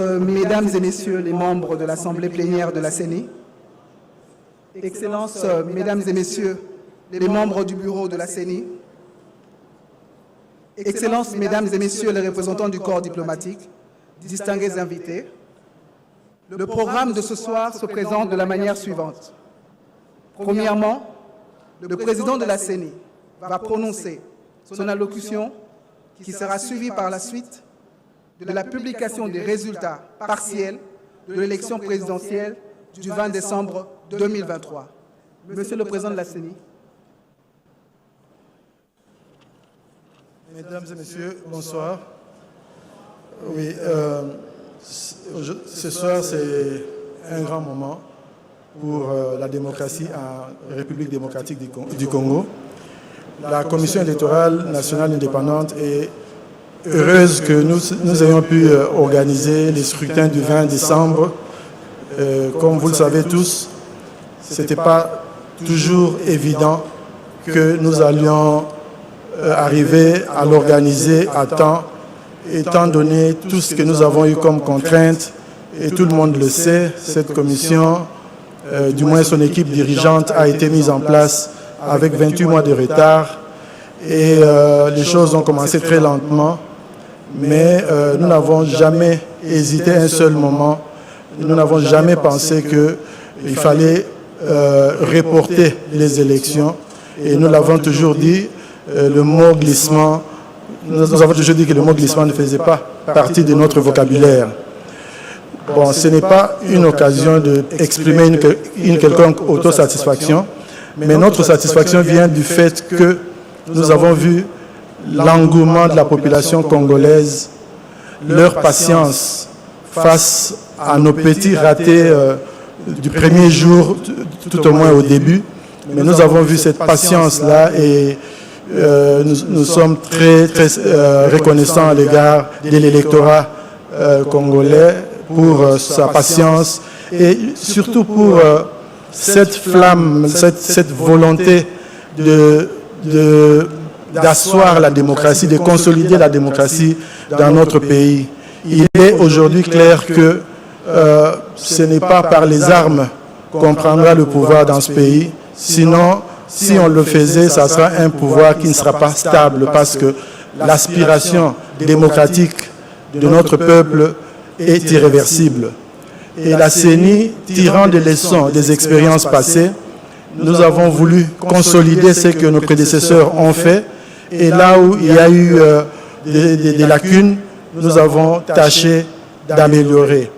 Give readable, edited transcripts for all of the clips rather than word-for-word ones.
Mesdames et Messieurs les membres de l'Assemblée plénière de la CENI, Excellences, Mesdames et Messieurs les membres du bureau de la CENI, Excellences, Mesdames et Messieurs les représentants du corps diplomatique, distingués invités, le programme de ce soir se présente de la manière suivante. Premièrement, le président de la CENI va prononcer son allocution qui sera suivie par la suite de la publication des résultats partiels de l'élection présidentielle du 20 décembre 2023. Monsieur le Président de la CENI. Mesdames et Messieurs, bonsoir. Oui, ce soir, c'est un grand moment pour la démocratie en République démocratique du Congo. La Commission électorale nationale indépendante est heureuse que nous ayons pu organiser les scrutins du 20 décembre. Comme vous le savez tous, ce n'était pas toujours évident que nous allions arriver à l'organiser à temps, étant donné tout ce que nous avons eu comme contraintes, et tout le monde le sait, cette commission, du moins son équipe dirigeante, a été mise en place avec 28 mois de retard, et les choses ont commencé très lentement, mais nous n'avons jamais hésité un seul moment, nous n'avons jamais pensé qu'il fallait reporter les élections, et nous l'avons toujours dit, le mot glissement, nous avons toujours dit que le mot glissement ne faisait pas partie de notre vocabulaire. Bon, ce n'est pas une occasion d'exprimer une quelconque autosatisfaction, mais notre satisfaction vient du fait que nous avons vu l'engouement de la population congolaise, leur patience face à nos petits ratés du premier jour, tout au moins au début. Mais nous avons vu cette patience-là et nous sommes très reconnaissants à l'égard de l'électorat congolais pour sa patience et surtout pour cette flamme, cette volonté d'asseoir la démocratie, de consolider la démocratie dans notre pays. Il est aujourd'hui clair que ce n'est pas par les armes qu'on prendra le pouvoir dans ce pays, sinon, si on le faisait, ça sera un pouvoir qui ne sera pas stable parce que l'aspiration démocratique de notre peuple est irréversible. Et la CENI, tirant des leçons des expériences passées, nous avons voulu consolider ce que nos prédécesseurs ont fait. Et là où il y a eu des lacunes, nous avons tâché d'améliorer.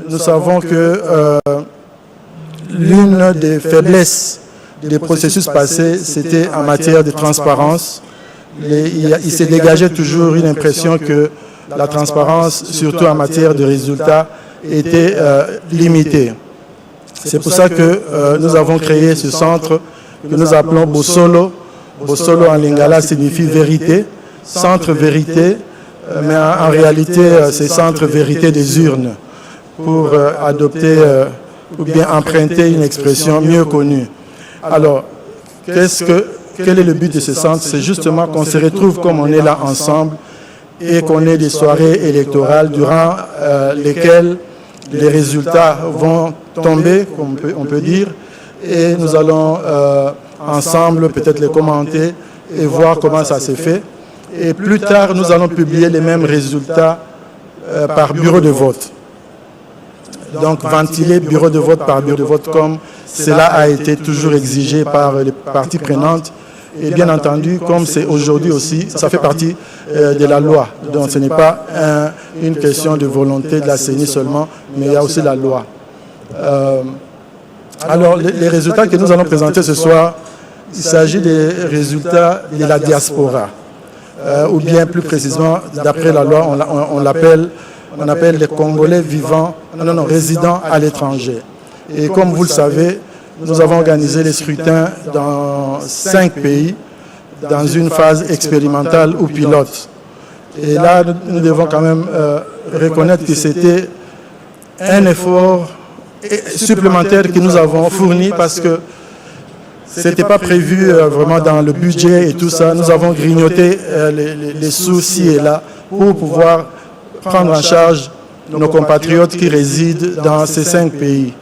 Nous savons que l'une des faiblesses des processus passés, c'était en matière de transparence. Il s'est dégagé toujours une impression que la transparence, surtout en matière de résultats, était limitée. C'est pour ça que nous avons créé ce centre que nous appelons Bosolo. Bosolo en lingala signifie vérité, centre vérité, mais en réalité c'est centre vérité des urnes pour adopter ou bien emprunter une expression mieux connue. Alors, quel est le but de ce centre? C'est justement qu'on se retrouve comme on est là ensemble et qu'on ait des soirées électorales durant lesquelles les résultats vont tomber, on peut dire, et nous allons ensemble peut-être les commenter et voir comment ça s'est fait. Et plus tard, nous allons publier les mêmes résultats par bureau de vote. Donc, ventiler bureau de vote par bureau de vote comme cela a été toujours exigé par les parties prenantes. Et bien entendu, comme c'est aujourd'hui aussi, ça fait partie de la loi. Donc ce n'est pas une question de volonté de la CENI seulement, mais il y a aussi la loi. Alors, les résultats que nous allons présenter ce soir, il s'agit des résultats de la diaspora. Ou bien plus précisément, d'après la loi, on appelle les Congolais résidents à l'étranger. Et comme vous le savez, nous avons organisé les scrutins dans 5 pays, dans une phase expérimentale ou pilote. Et là, nous devons quand même reconnaître que c'était un effort supplémentaire que nous avons fourni parce que ce n'était pas prévu vraiment dans le budget et tout ça. Nous avons grignoté les sous ci et là pour pouvoir prendre en charge nos compatriotes qui résident dans ces 5 pays.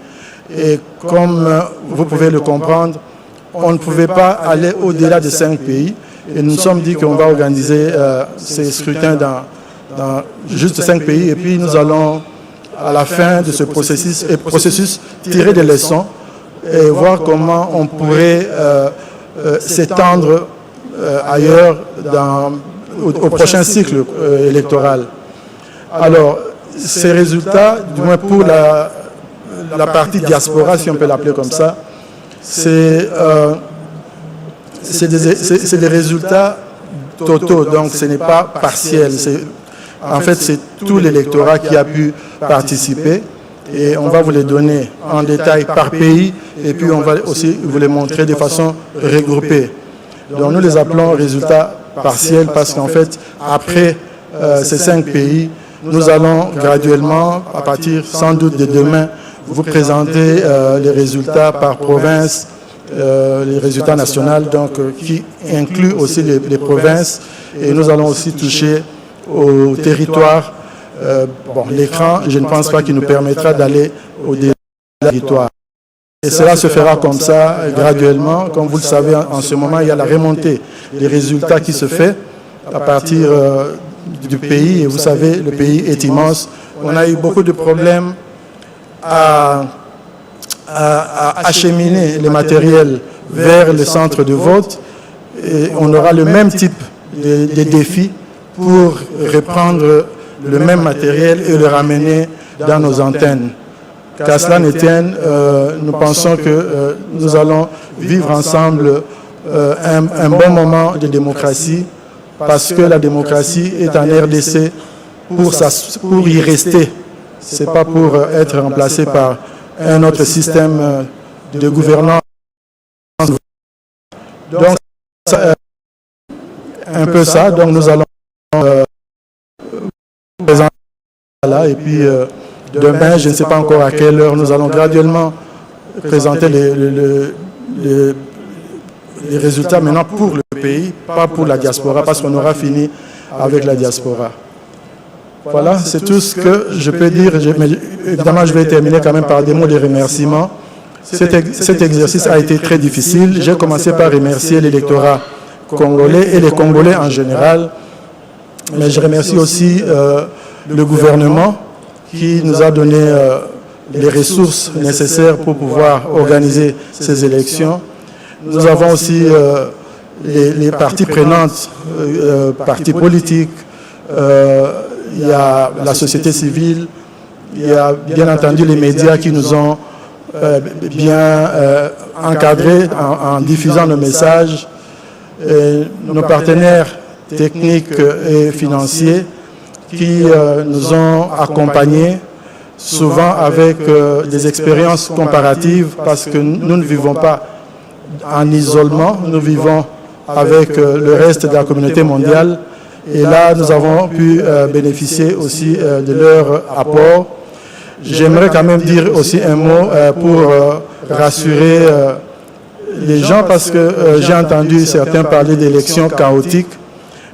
Et comme vous pouvez le comprendre, on ne pouvait pas aller au-delà de 5 pays. Et nous nous sommes dit qu'on va organiser ces scrutins dans juste 5 pays. Et puis nous allons, à la fin de ce processus, tirer des leçons et voir comment on pourrait s'étendre ailleurs au prochain cycle électoral. Alors, ces résultats, du moins pour la partie diaspora, si on peut l'appeler comme ça, c'est des résultats totaux, donc ce n'est pas partiel. En fait, c'est tout l'électorat qui a pu participer et on va vous les donner en détail par pays et puis on va aussi vous les montrer de façon regroupée. Donc nous les appelons résultats partiels parce qu'en fait, après ces 5 pays, nous allons graduellement, à partir sans doute de demain, vous présenter les résultats par province, les résultats nationaux, donc qui incluent aussi les provinces. Et nous allons aussi toucher au territoire. Bon, l'écran, je ne pense pas qu'il nous permettra d'aller au-delà du territoire. Et cela se fera comme ça, graduellement. Comme vous le savez, en ce moment, il y a la remontée des résultats qui se fait à partir du pays. Et vous savez, le pays est immense. On a eu beaucoup de problèmes à acheminer les matériels vers le centre de vote. Et on aura le même type de défis pour reprendre le même matériel et le ramener dans nos antennes. Qu'à cela ne tienne, nous pensons que nous allons vivre ensemble un bon moment de démocratie parce que la démocratie est en RDC pour y rester. Ce n'est pas pour être remplacé par un autre système de gouvernance. Donc, un peu ça. Donc, nous allons présenter là et puis demain, je ne sais pas encore à quelle heure, nous allons graduellement présenter les résultats maintenant pour le pays, pas pour la diaspora, parce qu'on aura fini avec la diaspora. Voilà, c'est tout ce que je peux dire. Mais évidemment, je vais terminer quand même par des mots de remerciement. Cet exercice a été très difficile. J'ai commencé par remercier l'électorat congolais et les Congolais en général. Mais je remercie aussi le gouvernement qui nous a donné les ressources nécessaires pour pouvoir organiser ces élections. Nous avons aussi les parties prenantes, partis politiques, il y a la société civile, il y a bien entendu les médias qui nous ont bien encadrés en diffusant nos messages, et nos partenaires techniques et financiers qui nous ont accompagnés, souvent avec des expériences comparatives, parce que nous ne vivons pas en isolement, nous vivons avec le reste de la communauté mondiale. Et là, nous avons pu bénéficier aussi de leur apport. J'aimerais quand même dire aussi un mot pour rassurer les gens, parce que j'ai entendu certains parler d'élections chaotiques.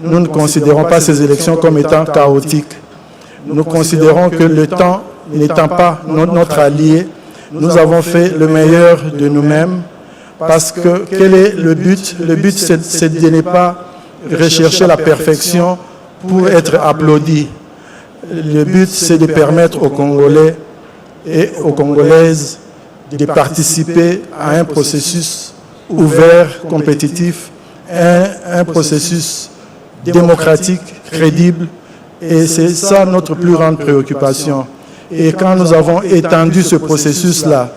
Nous ne considérons pas ces élections comme étant chaotiques. Nous considérons que le temps n'étant pas notre allié, nous avons fait le meilleur de nous-mêmes, parce que quel est le but? Le but, c'est de ne pas rechercher la perfection pour être applaudi. Le but, c'est de permettre aux Congolais et aux Congolaises de participer à un processus ouvert, compétitif, un processus démocratique, crédible, et c'est ça notre plus grande préoccupation. Et quand nous avons étendu ce processus-là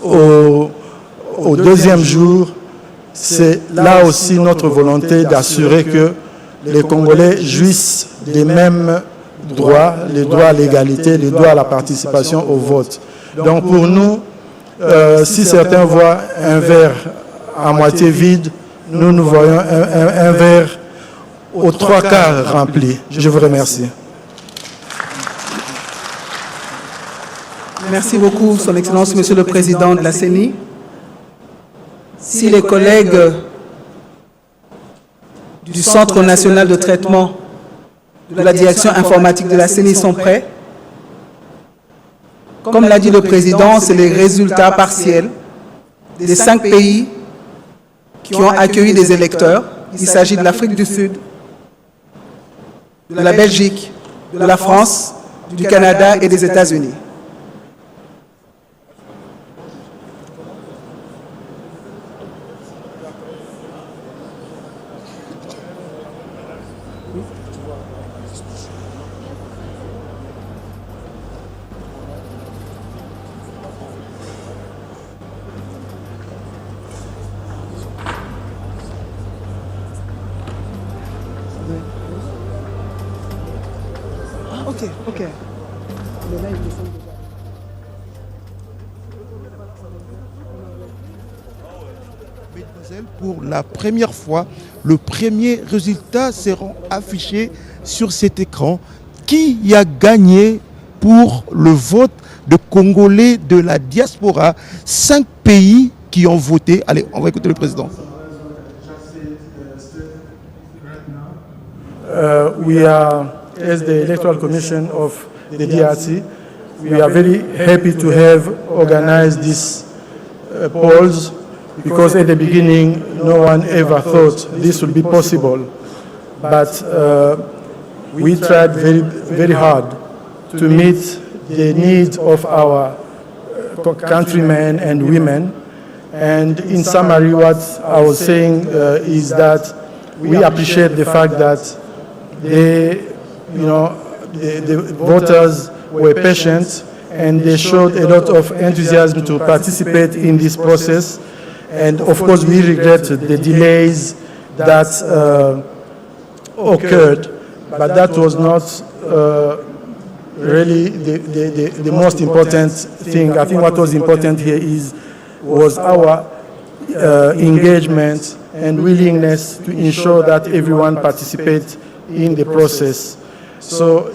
au deuxième jour, c'est là aussi notre volonté d'assurer que les Congolais jouissent des mêmes droits, les droits à l'égalité, les droits à la participation au vote. Donc pour nous, si certains voient un verre à moitié vide, nous voyons un verre aux 3/4 rempli. Je vous remercie. Merci beaucoup, Son Excellence, Monsieur le Président de la CENI. Si les collègues du Centre national de traitement de la direction informatique de la CENI sont prêts, Comme l'a dit le président, c'est les résultats partiels des 5 pays qui ont accueilli des électeurs. Il s'agit de l'Afrique du Sud, de la Belgique, de la France, du Canada et des États-Unis. Ok. Mesdemoiselles, pour la première fois, le premier résultat sera affiché sur cet écran. Qui a gagné pour le vote de Congolais de la diaspora? 5 pays qui ont voté. Allez, on va écouter le président. We are, as the Electoral Commission of the DRC, we are very happy to have organized these polls because at the beginning no one ever thought this would be possible. But we tried very hard to meet the needs of our countrymen and women. And in summary, what I was saying is that we appreciate the fact that the voters were patient and they showed a lot of enthusiasm to participate in this process. And of course, we regret the delays that occurred, but that was not really the most important thing. I think what was important here was our engagement and willingness to ensure that everyone participates in the process. So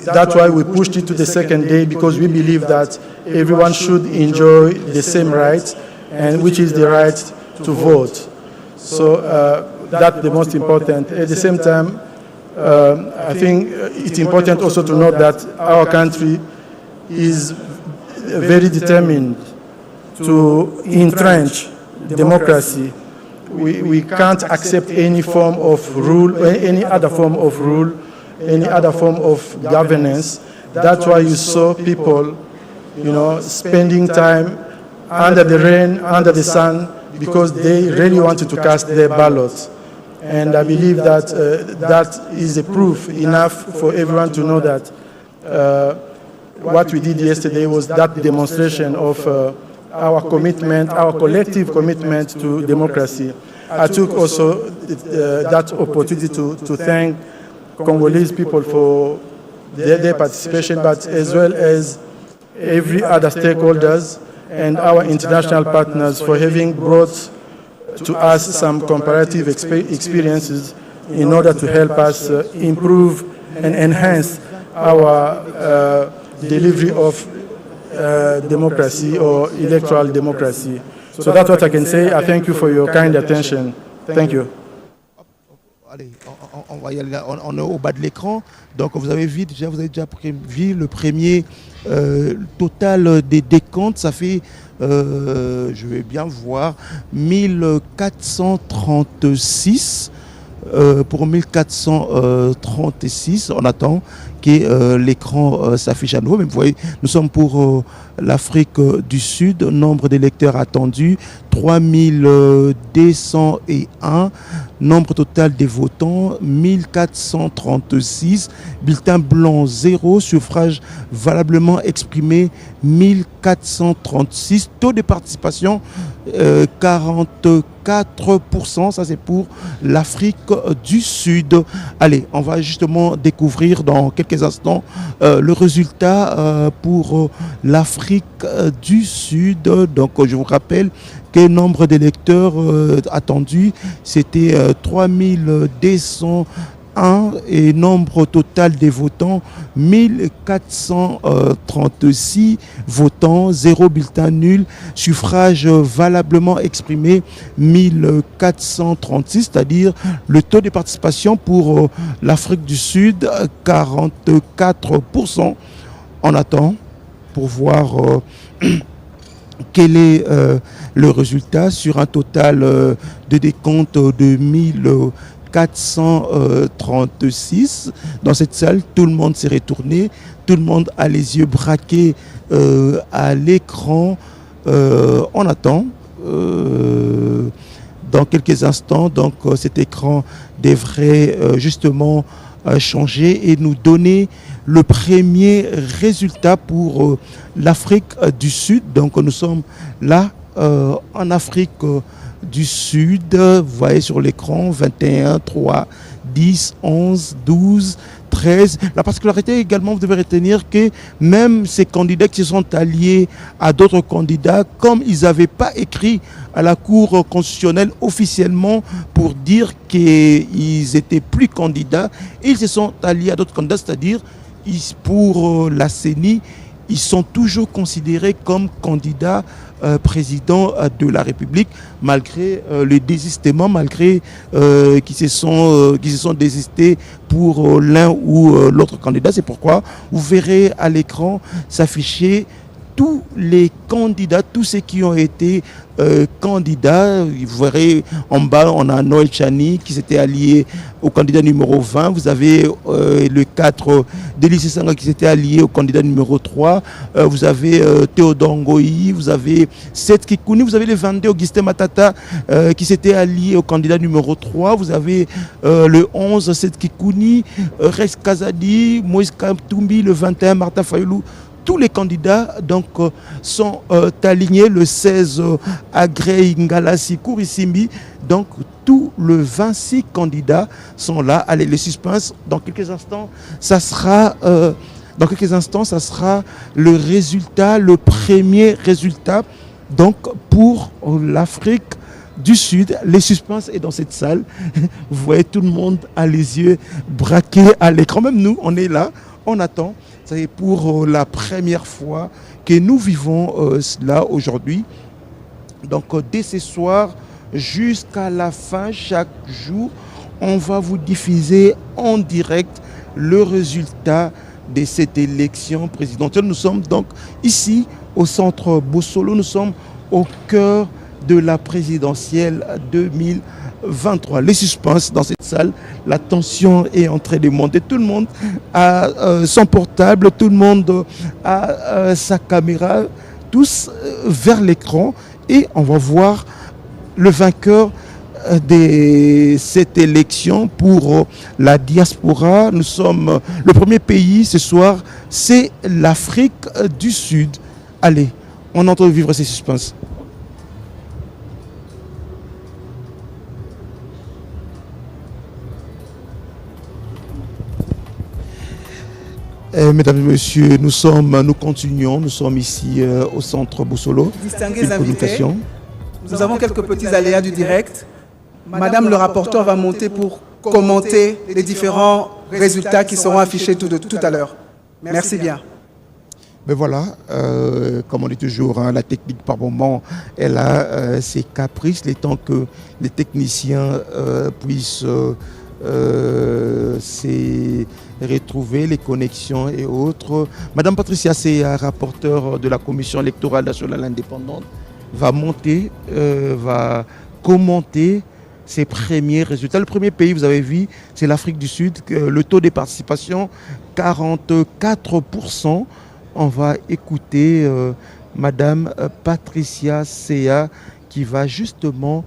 that's why we pushed it to the second day, because we believe that everyone should enjoy the same rights, and which is the right to vote. So that's the most important. At the same time, I think it's important also to note that our country is very determined to entrench democracy. We can't accept any form of rule, any other form of rule, any other form of governance. That's why you saw people, spending time under the rain, under the sun, because they really wanted to cast their ballots. And I believe that that is a proof enough for everyone to know that what we did yesterday was that demonstration of our commitment, our collective commitment to democracy. I took also that opportunity to thank Congolese people for their participation, but as well as every other stakeholders and our international partners for having brought to us some comparative experiences in order to help us improve and enhance our delivery of democracy or electoral democracy. So that's what I can say. I thank you for your kind attention. Thank you. Allez, on va y aller là. On est au bas de l'écran. Donc vous avez vu le premier total des décomptes. Ça fait, je vais bien voir, 1436 pour 1436. On attend que l'écran s'affiche à nouveau. Mais vous voyez, nous sommes pour l'Afrique du Sud. Nombre d'électeurs attendus, 3201. Nombre total des votants, 1436. Bulletin blanc, 0. Suffrage valablement exprimé, 1436. Taux de participation, 44%. Ça, c'est pour l'Afrique du Sud. Allez, on va justement découvrir dans quelques instants le résultat pour l'Afrique du Sud. Donc, je vous rappelle que le nombre d'électeurs attendus, c'était 3201 et nombre total des votants, 1436 votants, 0 bulletin nul, suffrage valablement exprimé, 1436, c'est-à-dire le taux de participation pour l'Afrique du Sud, 44%. On attend pour voir quel est le résultat sur un total de décompte de 1436. Dans cette salle, tout le monde s'est retourné, tout le monde a les yeux braqués à l'écran. On attend dans quelques instants, donc cet écran devrait justement changer et nous donner le premier résultat pour l'Afrique du Sud. Donc nous sommes là en Afrique du Sud. Vous voyez sur l'écran 21, 3, 10, 11, 12, 13. La particularité également, vous devez retenir que même ces candidats qui se sont alliés à d'autres candidats, comme ils n'avaient pas écrit à la Cour constitutionnelle officiellement pour dire qu'ils étaient plus candidats, ils se sont alliés à d'autres candidats, c'est-à-dire pour la CENI, ils sont toujours considérés comme candidats président de la République, malgré le désistement, malgré qu'ils se sont désistés pour l'un ou l'autre candidat. C'est pourquoi vous verrez à l'écran s'afficher tous les candidats, tous ceux qui ont été candidats. Vous verrez en bas, on a Noël Chani qui s'était allié au candidat numéro 20. Vous avez le 4, Délice Sanga qui s'était allié au candidat numéro 3. Vous avez Théodore Ngoï, vous avez Seth Kikouni, vous avez le 22, Augustin Matata qui s'était allié au candidat numéro 3. Vous avez le 11, Seth Kikouni, Rex Kazadi, Moïse Kamtoumbi, le 21, Martha Fayoulou. Tous les candidats donc, sont alignés. Le 16, Agrey Ngalasi Kourisimbi. Donc, tous les 26 candidats sont là. Allez, le suspense, dans quelques instants, ça sera le résultat, le premier résultat donc, pour l'Afrique du Sud. Les suspens est dans cette salle. Vous voyez, tout le monde a les yeux braqués à l'écran. Même nous, on est là, on attend. C'est pour la première fois que nous vivons cela aujourd'hui. Donc, dès ce soir jusqu'à la fin, chaque jour, on va vous diffuser en direct le résultat de cette élection présidentielle. Nous sommes donc ici au centre Bossolo, nous sommes au cœur de la présidentielle 2023. Les suspens dans cette salle, la tension est en train de monter. Tout le monde a son portable, tout le monde a sa caméra, tous vers l'écran, et on va voir le vainqueur de cette élection pour la diaspora. Nous sommes le premier pays ce soir, c'est l'Afrique du Sud. Allez, on est en train de vivre ces suspens. Mesdames et messieurs, nous continuons, nous sommes ici au centre Bossolo. Distingués invités, nous avons quelques petits aléas du direct. Madame le rapporteur va monter pour commenter les différents résultats qui seront affichés tout à l'heure. Merci bien. Mais voilà, comme on dit toujours, hein, la technique par moment, elle a ses caprices, le temps que les techniciens puissent retrouver les connexions et autres. Madame Patricia, c'est rapporteur de la Commission électorale nationale indépendante, va monter, va commenter ces premiers résultats. Le premier pays, vous avez vu, c'est l'Afrique du Sud. Le taux de participation, 44%. On va écouter Madame Patricia Sea qui va justement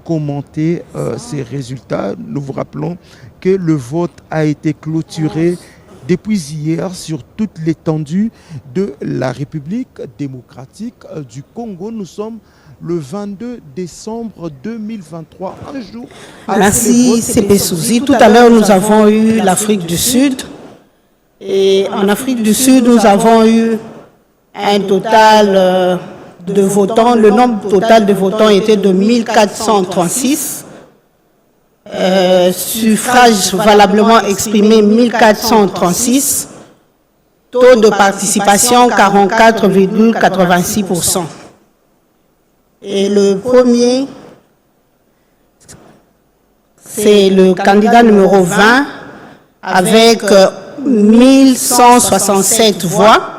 commenter ces résultats. Nous vous rappelons que le vote a été clôturé depuis hier sur toute l'étendue de la République démocratique du Congo. Nous sommes le 22 décembre 2023, un jour. Merci, CP Souzi. Tout à l'heure, nous avons eu l'Afrique du Sud. Et en Afrique du Sud, nous avons eu un total de votants. Le nombre total de votants était de 1436. Suffrages valablement exprimés 1436. Taux de participation 44,86%. Et le premier, c'est le candidat numéro 20 avec 1167 voix.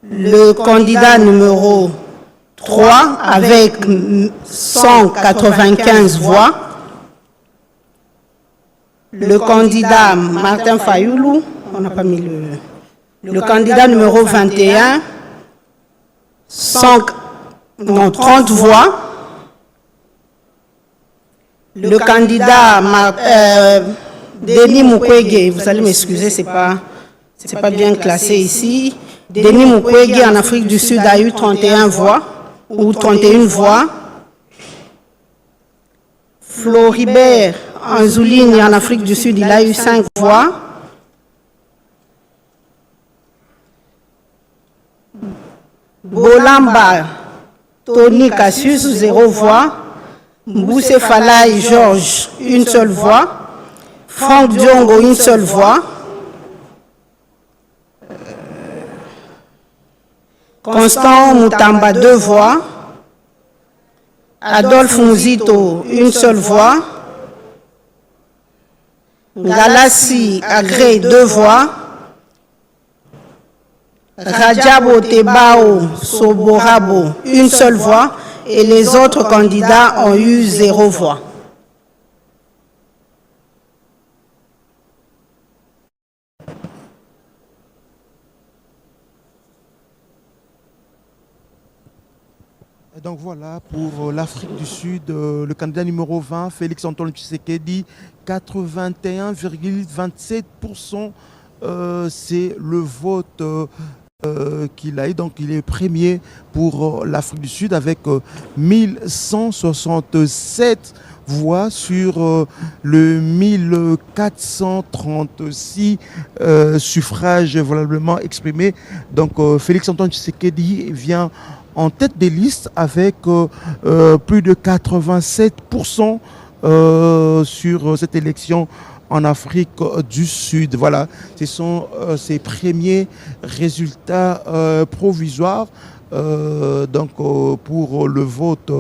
Le candidat numéro 3 avec 195 voix. Le candidat Martin Fayoulou, on n'a pas mis le candidat numéro 21, 30 voix. Le candidat Denis Mukwege, vous allez m'excuser, c'est pas bien classé ici. Denis Mukwege en Afrique du Sud a eu 31 voix, ou 31 voix. Floribert Anzouligne en Afrique du Sud, il a eu 5 voix. Bolamba Tony Cassius, 0 voix. Mbousse Falaï Georges, 1 seule voix. Franck Diongo, 1 seule voix. Constant Moutamba, 2 voix. Adolphe Mouzito, 1 seule voix. Galassi Agré, 2 voix. Rajabo Tebao Soborabo, 1 seule voix. Et les autres candidats ont eu 0 voix. Et donc voilà, pour l'Afrique du Sud, le candidat numéro 20, Félix Antoine Tshisekedi, 81,27%, c'est le vote qu'il a eu. Donc il est premier pour l'Afrique du Sud avec 1167 voix sur le 1436 suffrages valablement exprimés. Donc Félix Antoine Tshisekedi vient en tête des listes avec plus de 87% sur cette élection en Afrique du Sud. Voilà, ce sont ces premiers résultats provisoires donc, pour le vote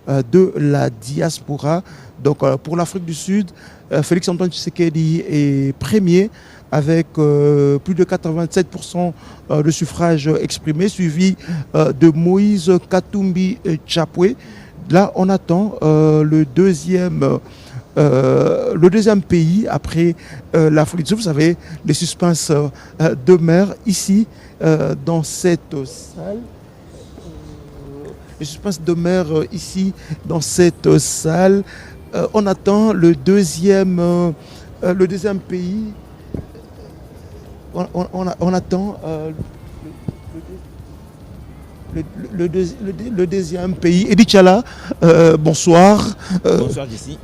de la diaspora. Donc pour l'Afrique du Sud, Félix Antoine Tshisekedi est premier avec plus de 87% de suffrages exprimés, suivi de Moïse Katumbi Chapwe. Là, on attend le deuxième pays après l'Afrique du Sud. Vous savez, les suspens demeurent ici dans cette salle. Les suspens demeurent ici dans cette salle. On attend le deuxième pays. On attend le deuxième pays. Edith Chala, bonsoir. Bonsoir, Jessie.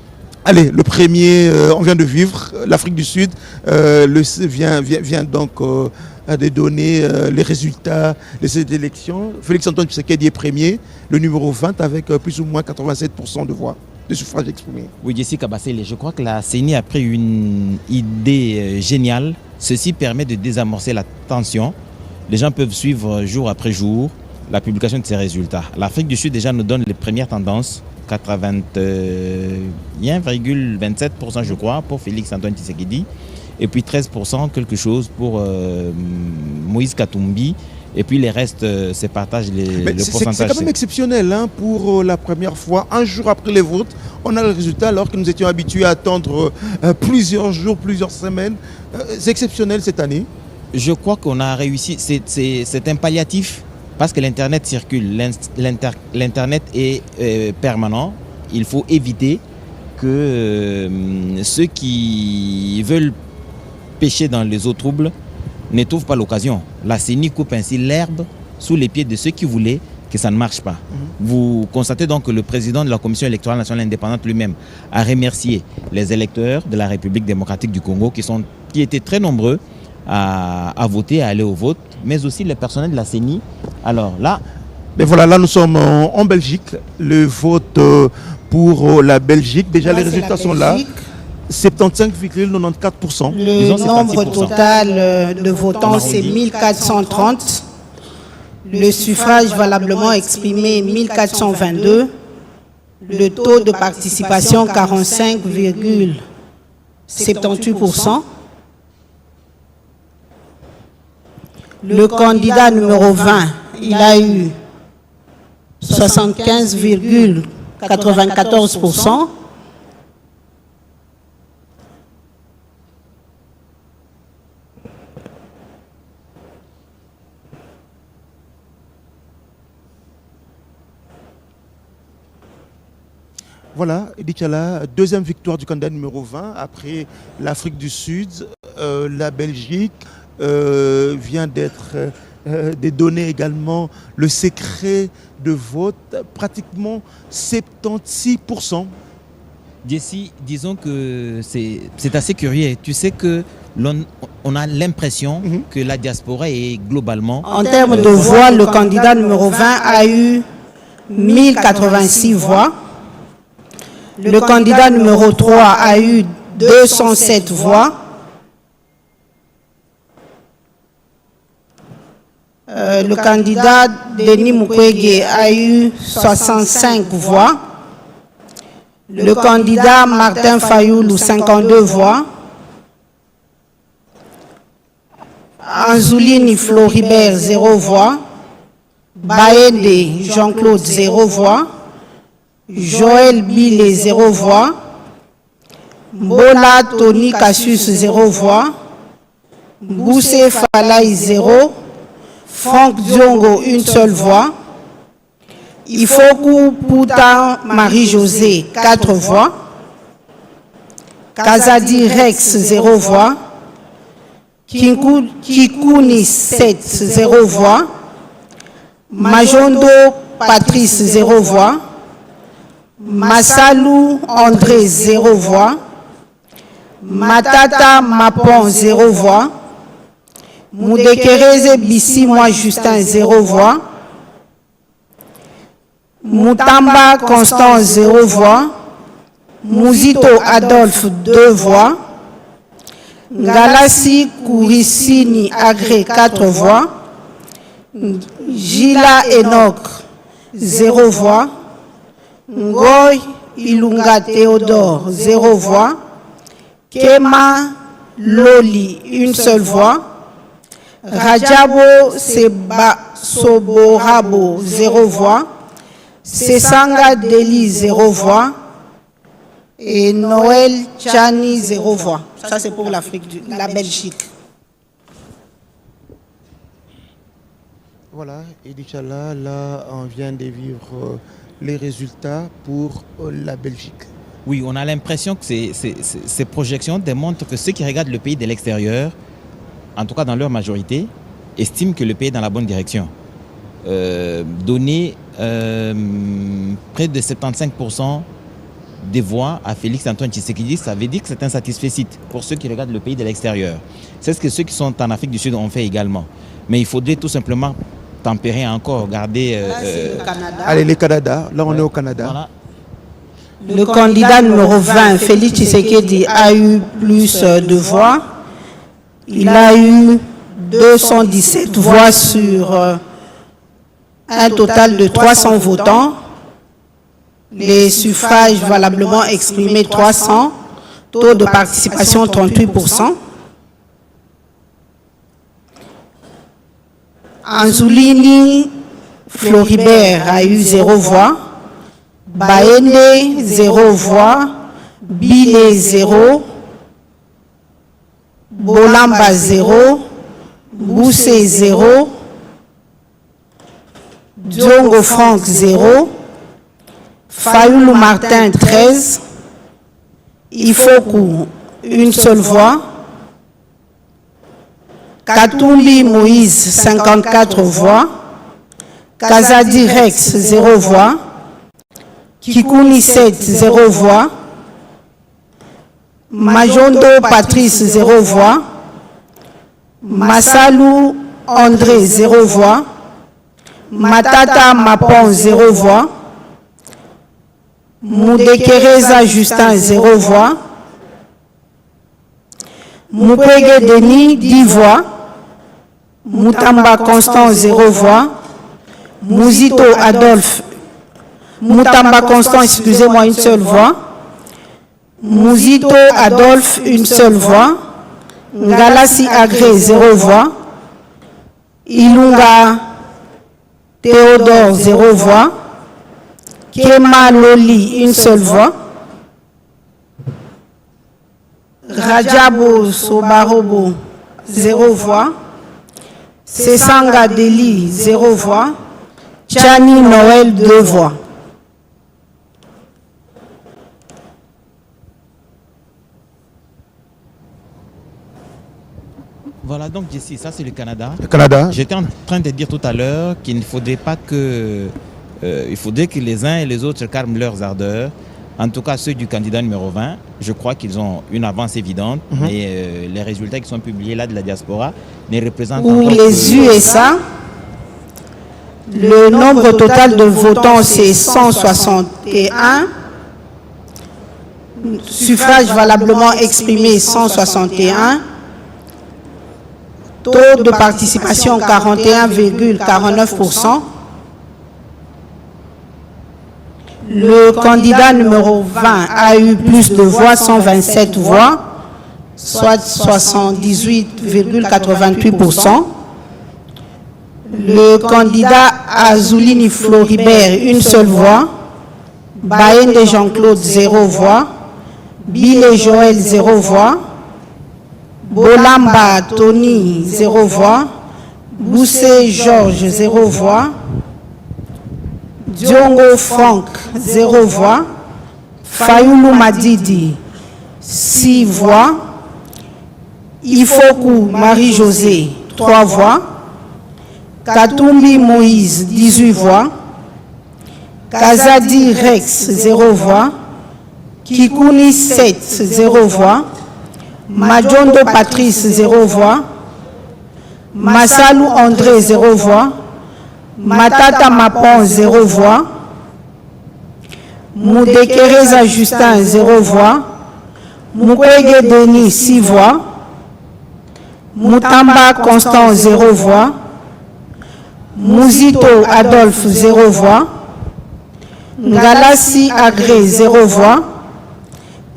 Allez, le premier, on vient de vivre, l'Afrique du Sud vient donc de donner les résultats de cette élection. Félix Antoine Tshisekedi est premier, le numéro 20 avec plus ou moins 87% de voix, de suffrages exprimés. Oui, Jessica Bassele, je crois que la CENI a pris une idée géniale. Ceci permet de désamorcer la tension. Les gens peuvent suivre jour après jour la publication de ces résultats. L'Afrique du Sud déjà nous donne les premières tendances. 81,27% je crois pour Félix Antoine Tshisekedi et puis 13% quelque chose pour Moïse Katumbi et puis les restes se partagent le pourcentage. C'est quand même exceptionnel hein, pour la première fois, un jour après les votes, on a le résultat alors que nous étions habitués à attendre plusieurs jours, plusieurs semaines. C'est exceptionnel cette année. Je crois qu'on a réussi, c'est un palliatif. Parce que l'Internet circule, l'Internet est permanent. Il faut éviter que ceux qui veulent pêcher dans les eaux troubles ne trouvent pas l'occasion. La CENI coupe ainsi l'herbe sous les pieds de ceux qui voulaient que ça ne marche pas. Vous constatez donc que le président de la Commission électorale nationale indépendante lui-même a remercié les électeurs de la République démocratique du Congo qui étaient très nombreux à voter, à aller au vote, mais aussi les personnels de la CENI. Alors là... Mais voilà, là nous sommes en Belgique, le vote pour la Belgique, déjà les résultats sont là, 75,94%. Le nombre total de votants c'est 1430, le suffrage valablement exprimé 1422, le taux de participation 45,78%. Le candidat numéro 20, il a eu 75,94%. Voilà, Edi Tchala, deuxième victoire du candidat numéro 20 après l'Afrique du Sud, la Belgique vient d'être dédonné également le secret de vote, pratiquement 76%. Jessie, disons que c'est assez curieux. Tu sais que on a l'impression que la diaspora est globalement... En termes de voix, le candidat numéro 20 a eu 1086 voix. Le candidat numéro 3 a eu 207 voix. Le candidat Denis Mukwege a eu 65 voix. Le candidat Martin Fayoulou, 52 voix. Anzoulini Floribert, 0 voix. Baende Jean-Claude, 0 voix. Joël Bile, 0 voix. Mbola Tony Cassius, 0 voix. Boussé Falaï, 0. Franck Diongo, une seule voix. Ifoku Pouta Marie-Josée, 4 voix. Kazadi Rex, 0 voix. Kikouni 7, 0 voix. Majondo Patrice, 0 voix. Massalou André, 0 voix. Matata Mapon, 0 voix. Moudekereze Bissi Moi Justin, 0 voix. Moutamba Constant, 0 voix. Mouzito Adolphe, 2 voix. Ngalassi Kourissini Agré, 4 voix. Gila Enoch, 0 voix. Ngoy Ilunga Théodore, 0 voix. Kema Loli, une seule voix. Rajabo Soborabo, 0 voix. Sesanga Deli, 0 voix. Et Noël Chani, 0 voix. Ça, c'est pour l'Afrique, la Belgique. Voilà, Edi Tchala, là, on vient de vivre les résultats pour la Belgique. Oui, on a l'impression que ces projections démontrent que ceux qui regardent le pays de l'extérieur, en tout cas dans leur majorité, estiment que le pays est dans la bonne direction. Donner près de 75% des voix à Félix-Antoine Tshisekedi, ça veut dire que c'est un satisfecit pour ceux qui regardent le pays de l'extérieur. C'est ce que ceux qui sont en Afrique du Sud ont fait également. Mais il faudrait tout simplement tempérer encore, garder... le Canada. Allez, le Canada, là on est au Canada. Voilà. Le candidat numéro 20, Félix Tshisekedi, a eu plus de voix. Il a eu 217 voix sur un total de 300 votants. Les suffrages valablement exprimés 300. Taux de participation 38%. Anzoulini Floribert a eu 0 voix. Baende, 0 voix. Bile, 0. Bolamba, 0. Boussé, 0. Diongo Franck, 0. Fayoulou Martin, 13. Ifoku, une seule voix. Katumbi Moïse, 54 voix. Kazadi Rex, 0 voix. Kikouni 7, 0 voix. Majondo Patrice, 0 voix. Massalou André, 0 voix. Matata Mapon, 0 voix. Moudekereza Justin, 0 voix. Mukwege Denis, 10 voix. Moutamba Constant, 0 voix. Mouzito Adolphe. Moutamba Constant, excusez-moi, une seule voix. Mouzito Adolphe, une seule voix. Ngalassi Agré, 0 voix. Ilunga Théodore, 0 voix. Kema Loli, 1 seule voix. Rajabo Sobarobo, 0 voix. Sesanga Deli, 0 voix. Chani Noël, 2 voix. Voilà, donc Jessie, ça c'est le Canada. Le Canada. J'étais en train de dire tout à l'heure qu'il ne faudrait pas que... il faudrait que les uns et les autres calment leurs ardeurs. En tout cas, ceux du candidat numéro 20, je crois qu'ils ont une avance évidente. Mais les résultats qui sont publiés là de la diaspora ne représentent Pour encore les USA, le nombre total de votants, c'est 161. Suffrage valablement exprimé, 161. Taux de participation, 41,49%. Le candidat numéro 20 a eu plus de voix, 127 voix, soit 78,88%. Le candidat Azulini Floribert, 1 seule voix. Baende Jean-Claude, 0 voix. Bile Joël, 0 voix. Bolamba Tony, 0 voix. Boussé Georges, 0 voix. Diongo Franck, 0 voix. Fayoulou Madidi, 6 voix. Ifoku Marie-Josée, 3 voix. Katumbi Moïse, 18 voix. Kazadi Rex, 0 voix. Kikouni 7, 0 voix. Madjondo Patrice, 0 voix. Massalou André, 0 voix. Matata Mapon, 0 voix. Moudekereza Justin, 0 voix. Mukwege Denis, 6 voix. Moutamba Constant, 0 voix. Mouzito Adolphe, 0 voix. Ngalassi Agré, 0 voix.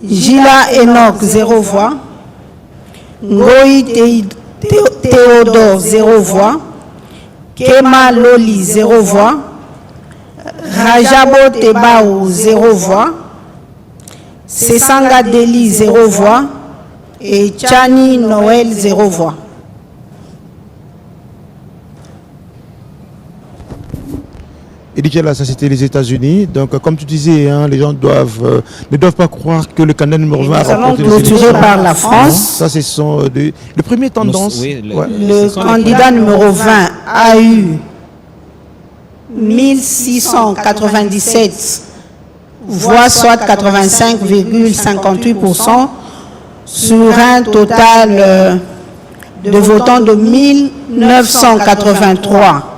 Gila Enoch, 0 voix. Ngoï Théodore, 0 voix. Kema Loli, 0 voix. Rajabo Tebao, 0 voix. Sesanga Deli, 0 voix. Et Chani Noël, 0 voix. Et déjà là, ça c'était les États-Unis. Donc, comme tu disais, hein, les gens ne doivent pas croire que le candidat numéro 20 a remporté les élections. Clôturé par la France. Ça, c'est le premier tendance. Oui, Le candidat numéro 20 a eu 1697 voix, soit 85,58%, sur un total de votants de 1983.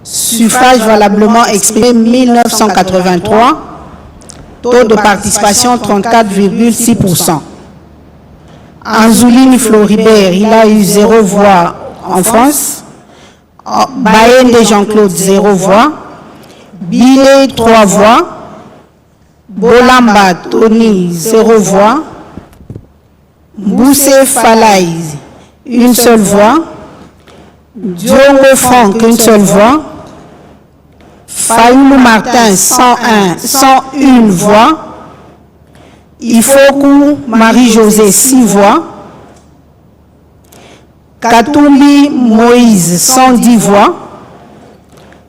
Suffrage valablement exprimé, 1983. Taux de participation, 34,6%. Anzulini Floribert, il a eu 0 voix en France. Baende Jean-Claude, 0 voix. Bilé, 3 voix. Bolamba Tony, 0 voix. Boussé Falaï, 1 seule voix. Diongo Franck, 1 seule voix. Fayoulou Martin, 101 voix. Ifoku Marie-Josée, 6 voix. Katumbi Moïse, 110 voix.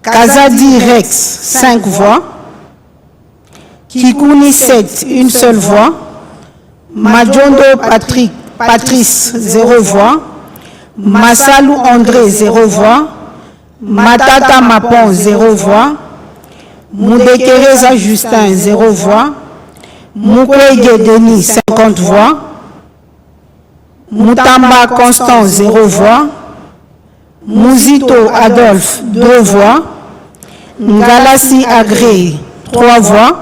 Kazadi Rex, 5 voix. Kikouni 7, 1 seule voix. Madjondo Patrice, 0 voix. Massalou André, 0 voix. Matata Mapon, 0 voix. Moudekereza Justin, 0 voix. Mukwege Denis, 50 voix. Moutamba Constant, 0 voix. Mouzito Adolphe, 2 voix. Ngalassi Agré, 3 voix.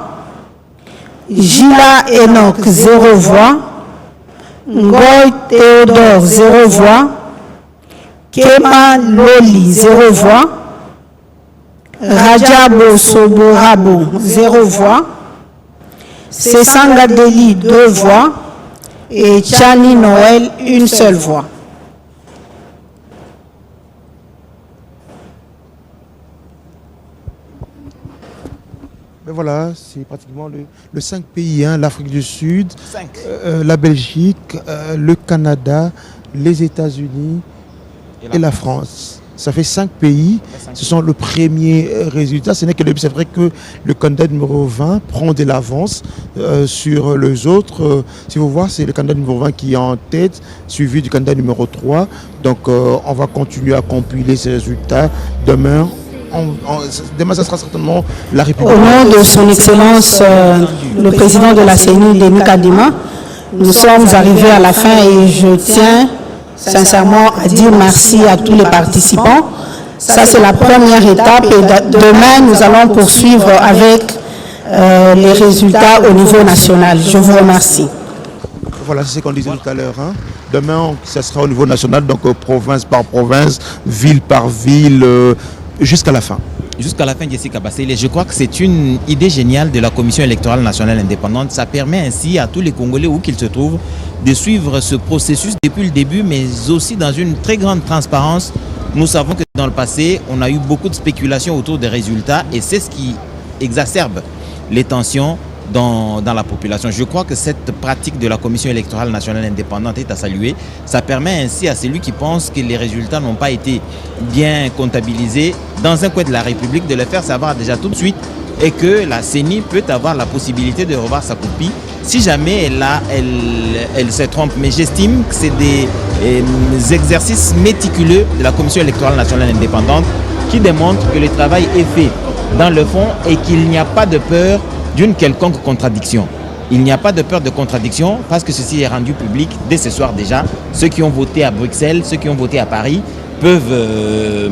Gila Enoch, 0 voix. Ngoï Théodore, 0 voix. Kema Loli, 0 voix. Rajabo Soborabo, 0 voix. Sesanga Deli, 2 voix. Et Chani Noël, 1 seule voix. Mais voilà, c'est pratiquement le 5 pays, hein, l'Afrique du Sud, 5. La Belgique, le Canada, les États-Unis et la France. Ça fait 5 pays. Ce sont le premier résultat. Ce n'est que le début. C'est vrai que le candidat numéro 20 prend de l'avance sur les autres. Si vous voyez, c'est le candidat numéro 20 qui est en tête, suivi du candidat numéro 3. Donc, on va continuer à compiler ces résultats demain. Demain, ça sera certainement la République. Au nom de son Excellence, le président de la CENI, Denis Kadima, nous sommes arrivés à la fin et je tiens sincèrement à dire merci à tous les participants. Ça, c'est la première étape et demain, nous allons poursuivre avec les résultats au niveau national. Je vous remercie. Voilà, c'est ce qu'on disait tout à l'heure. Hein. Demain, ça sera au niveau national, donc province par province, ville par ville, jusqu'à la fin. Jusqu'à la fin, Jessica Bassele, je crois que c'est une idée géniale de la Commission électorale nationale indépendante. Ça permet ainsi à tous les Congolais où qu'ils se trouvent de suivre ce processus depuis le début, mais aussi dans une très grande transparence. Nous savons que dans le passé, on a eu beaucoup de spéculations autour des résultats et c'est ce qui exacerbe les tensions dans la population. Je crois que cette pratique de la Commission électorale nationale indépendante est à saluer. Ça permet ainsi à celui qui pense que les résultats n'ont pas été bien comptabilisés dans un coin de la République de le faire savoir déjà tout de suite et que la CENI peut avoir la possibilité de revoir sa copie si jamais elle se trompe. Mais j'estime que c'est des exercices méticuleux de la Commission électorale nationale indépendante qui démontrent que le travail est fait dans le fond et qu'il n'y a pas de peur d'une quelconque contradiction. Il n'y a pas de peur de contradiction parce que ceci est rendu public dès ce soir déjà. Ceux qui ont voté à Bruxelles, ceux qui ont voté à Paris peuvent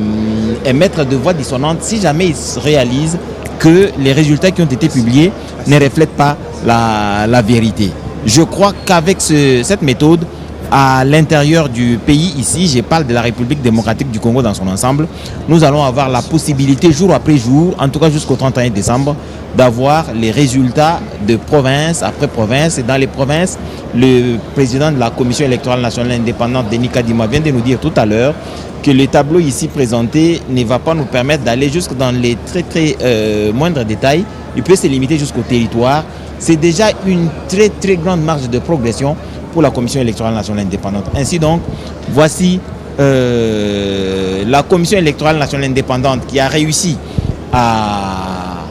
émettre de voix dissonantes si jamais ils réalisent que les résultats qui ont été publiés ne reflètent pas la vérité. Je crois qu'avec cette méthode, à l'intérieur du pays, ici, je parle de la République démocratique du Congo dans son ensemble, nous allons avoir la possibilité jour après jour, en tout cas jusqu'au 31 décembre, d'avoir les résultats de province après province. Et dans les provinces, le président de la Commission électorale nationale indépendante, Denis Kadima, vient de nous dire tout à l'heure que le tableau ici présenté ne va pas nous permettre d'aller jusque dans les très moindres détails. Il peut se limiter jusqu'au territoire. C'est déjà une très grande marge de progression pour la Commission électorale nationale indépendante. Ainsi donc, voici la Commission électorale nationale indépendante qui a réussi à...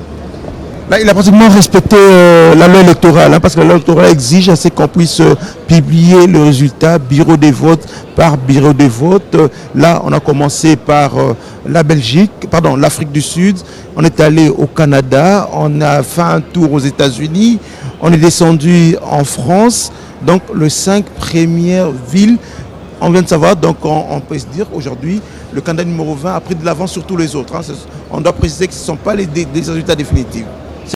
Là, il a pratiquement respecté la loi électorale, hein, parce que la loi électorale exige à ce qu'on puisse publier le résultat bureau des votes par bureau des votes. Là, on a commencé par l'Afrique du Sud, on est allé au Canada, on a fait un tour aux États-Unis, on est descendu en France. Donc, les 5 premières villes, on vient de savoir, donc on peut se dire aujourd'hui, le candidat numéro 20 a pris de l'avance sur tous les autres. Hein. On doit préciser que ce ne sont pas les résultats définitifs.